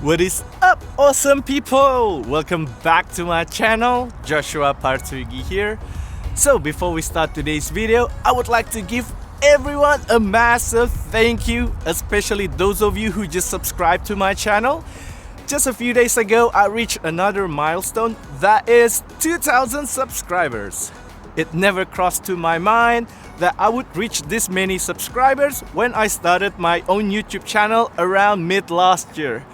What is up, awesome people? Welcome back to my channel. Joshua Partugi here. So before we start today's video, I would like to give everyone a massive thank you, especially those of you who just subscribed to my channel. Just a few days ago, I reached another milestone, that is 2,000 subscribers. It never crossed to my mind that I would reach this many subscribers when I started my own YouTube channel around mid last year.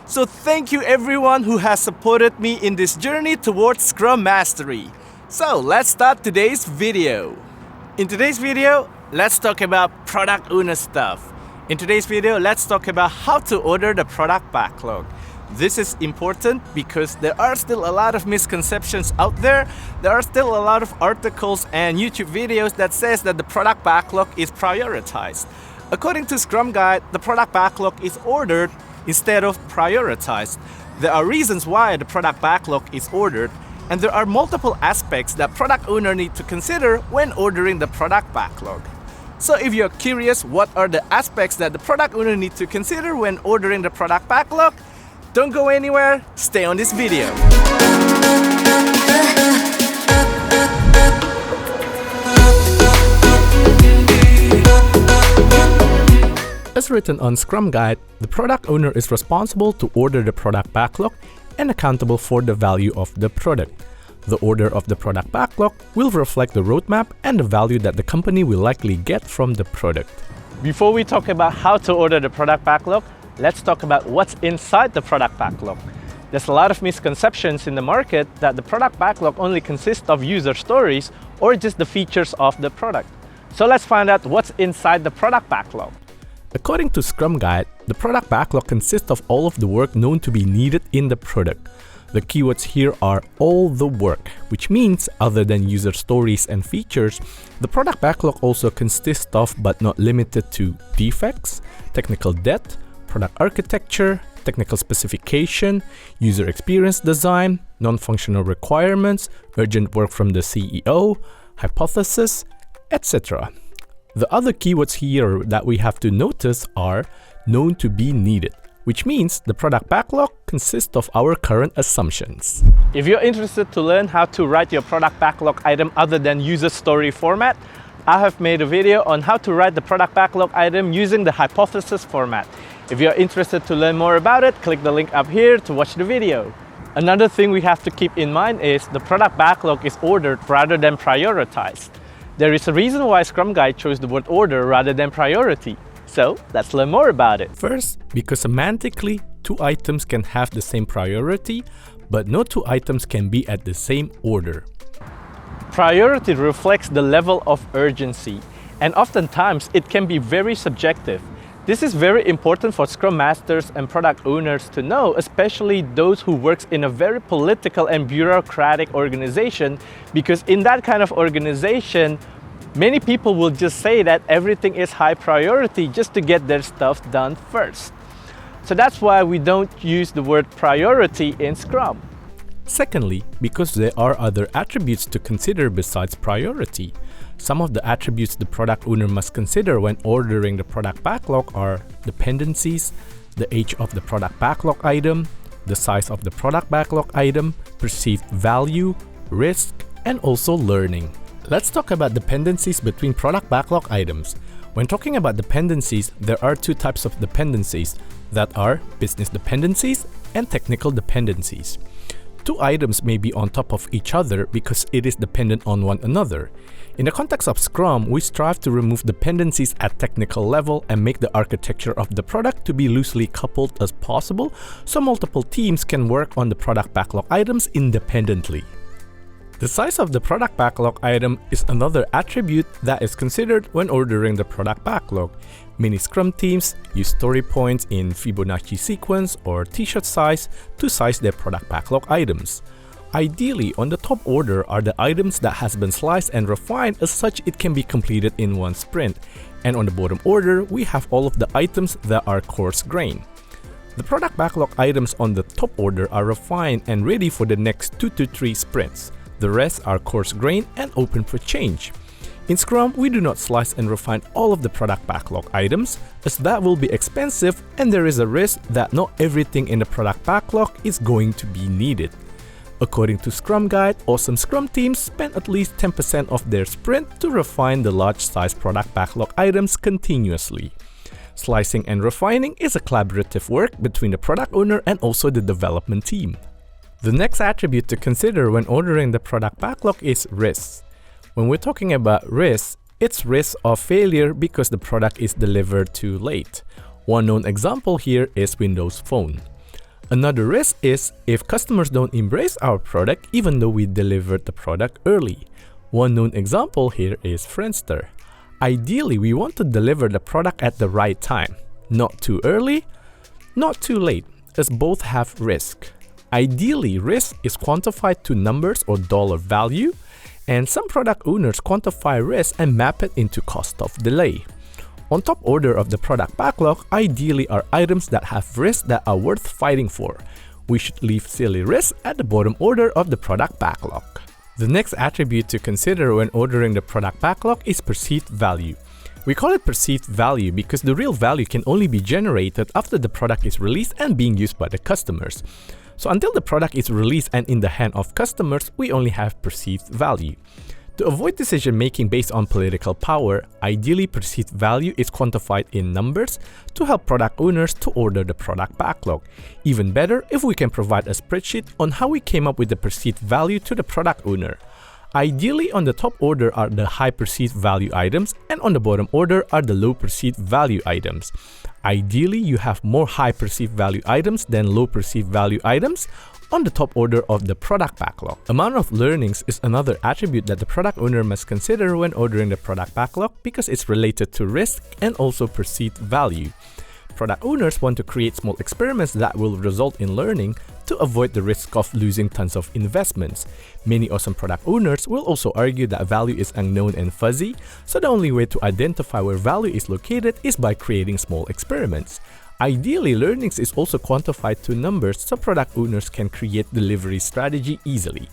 So thank you everyone who has supported me in this journey towards Scrum Mastery. So let's start today's video. In today's video, let's talk about product owner stuff. In today's video, let's talk about how to order the product backlog. This is important because there are still a lot of misconceptions out there. There are still a lot of articles and YouTube videos that says that the product backlog is prioritized. According to Scrum Guide, the product backlog is ordered instead of prioritized. There are reasons why the product backlog is ordered, and there are multiple aspects that product owner need to consider when ordering the product backlog. So if you're curious what are the aspects that the product owner need to consider when ordering the product backlog, don't go anywhere, stay on this video. As written on Scrum Guide, the product owner is responsible to order the product backlog and accountable for the value of the product. The order of the product backlog will reflect the roadmap and the value that the company will likely get from the product. Before we talk about how to order the product backlog, let's talk about what's inside the product backlog. There's a lot of misconceptions in the market that the product backlog only consists of user stories or just the features of the product. So let's find out what's inside the product backlog. According to Scrum Guide, the product backlog consists of all of the work known to be needed in the product. The keywords here are all the work, which means other than user stories and features, the product backlog also consists of but not limited to defects, technical debt, product architecture, technical specification, user experience design, non-functional requirements, urgent work from the CEO, hypothesis, etc. The other keywords here that we have to notice are known to be needed, which means the product backlog consists of our current assumptions. If you're interested to learn how to write your product backlog item other than user story format, I have made a video on how to write the product backlog item using the hypothesis format. If you're interested to learn more about it, click the link up here to watch the video. Another thing we have to keep in mind is the product backlog is ordered rather than prioritized. There is a reason why Scrum Guide chose the word order rather than priority. So let's learn more about it. First, because semantically, two items can have the same priority, but no two items can be at the same order. Priority reflects the level of urgency, and oftentimes it can be very subjective. This is very important for Scrum Masters and product owners to know, especially those who work in a very political and bureaucratic organization, because in that kind of organization, many people will just say that everything is high priority just to get their stuff done first. So that's why we don't use the word priority in Scrum. Secondly, because there are other attributes to consider besides priority. Some of the attributes the product owner must consider when ordering the product backlog are dependencies, the age of the product backlog item, the size of the product backlog item, perceived value, risk, and also learning. Let's talk about dependencies between product backlog items. When talking about dependencies, there are two types of dependencies that are business dependencies and technical dependencies. Two items may be on top of each other because it is dependent on one another. In the context of Scrum, we strive to remove dependencies at technical level and make the architecture of the product to be loosely coupled as possible so multiple teams can work on the product backlog items independently. The size of the product backlog item is another attribute that is considered when ordering the product backlog. Many Scrum teams use story points in Fibonacci sequence or t-shirt size to size their product backlog items. Ideally, on the top order are the items that has been sliced and refined as such it can be completed in one sprint. And on the bottom order, we have all of the items that are coarse grain. The product backlog items on the top order are refined and ready for the next 2 to 3 sprints. The rest are coarse grain and open for change. In Scrum, we do not slice and refine all of the product backlog items, as that will be expensive and there is a risk that not everything in the product backlog is going to be needed. According to Scrum Guide, awesome Scrum teams spend at least 10% of their sprint to refine the large-size product backlog items continuously. Slicing and refining is a collaborative work between the product owner and also the development team. The next attribute to consider when ordering the product backlog is risks. When we're talking about risks, it's risk of failure because the product is delivered too late. One known example here is Windows Phone. Another risk is if customers don't embrace our product even though we delivered the product early. One known example here is Friendster. Ideally, we want to deliver the product at the right time. Not too early, not too late, as both have risk. Ideally, risk is quantified to numbers or dollar value, and some product owners quantify risk and map it into cost of delay. On top order of the product backlog, ideally are items that have risks that are worth fighting for. We should leave silly risks at the bottom order of the product backlog. The next attribute to consider when ordering the product backlog is perceived value. We call it perceived value because the real value can only be generated after the product is released and being used by the customers. So until the product is released and in the hand of customers, we only have perceived value. To avoid decision making based on political power, ideally perceived value is quantified in numbers to help product owners to order the product backlog. Even better if we can provide a spreadsheet on how we came up with the perceived value to the product owner. Ideally, on the top order are the high perceived value items and on the bottom order are the low perceived value items. Ideally, you have more high perceived value items than low perceived value items on the top order of the product backlog. Amount of learnings is another attribute that the product owner must consider when ordering the product backlog because it's related to risk and also perceived value. Product owners want to create small experiments that will result in learning to avoid the risk of losing tons of investments. Many awesome product owners will also argue that value is unknown and fuzzy, so the only way to identify where value is located is by creating small experiments. Ideally, learnings is also quantified to numbers so product owners can create delivery strategy easily.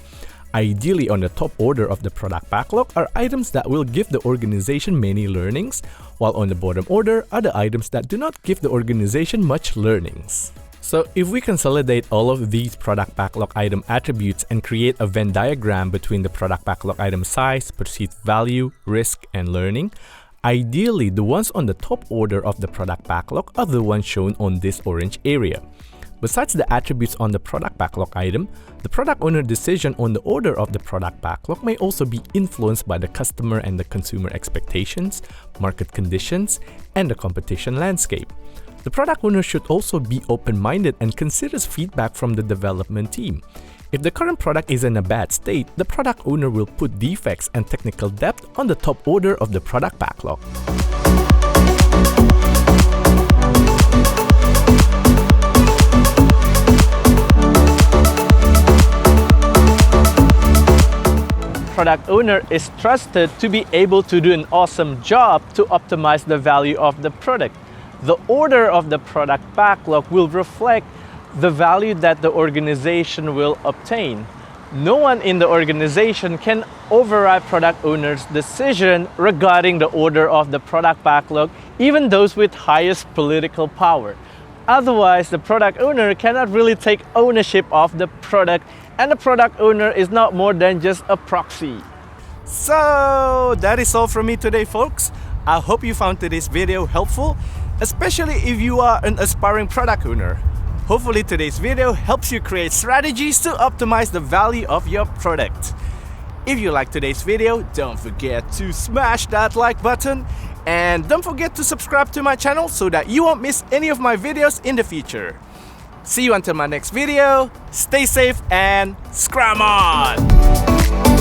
Ideally, on the top order of the product backlog are items that will give the organization many learnings, while on the bottom order are the items that do not give the organization much learnings. So if we consolidate all of these product backlog item attributes and create a Venn diagram between the product backlog item size, perceived value, risk, and learning, ideally the ones on the top order of the product backlog are the ones shown on this orange area. Besides the attributes on the product backlog item, the product owner decision on the order of the product backlog may also be influenced by the customer and the consumer expectations, market conditions, and the competition landscape. The product owner should also be open-minded and considers feedback from the development team. If the current product is in a bad state, the product owner will put defects and technical debt on the top order of the product backlog. Product owner is trusted to be able to do an awesome job to optimize the value of the product. The order of the product backlog will reflect the value that the organization will obtain. No one in the organization can override product owner's decision regarding the order of the product backlog, even those with highest political power. Otherwise, the product owner cannot really take ownership of the product, and the product owner is not more than just a proxy. So that is all from me today, folks. I hope you found today's video helpful, especially if you are an aspiring product owner. Hopefully today's video helps you create strategies to optimize the value of your product. If you like today's video, don't forget to smash that like button and don't forget to subscribe to my channel so that you won't miss any of my videos in the future. See you until my next video. Stay safe and Scrum on!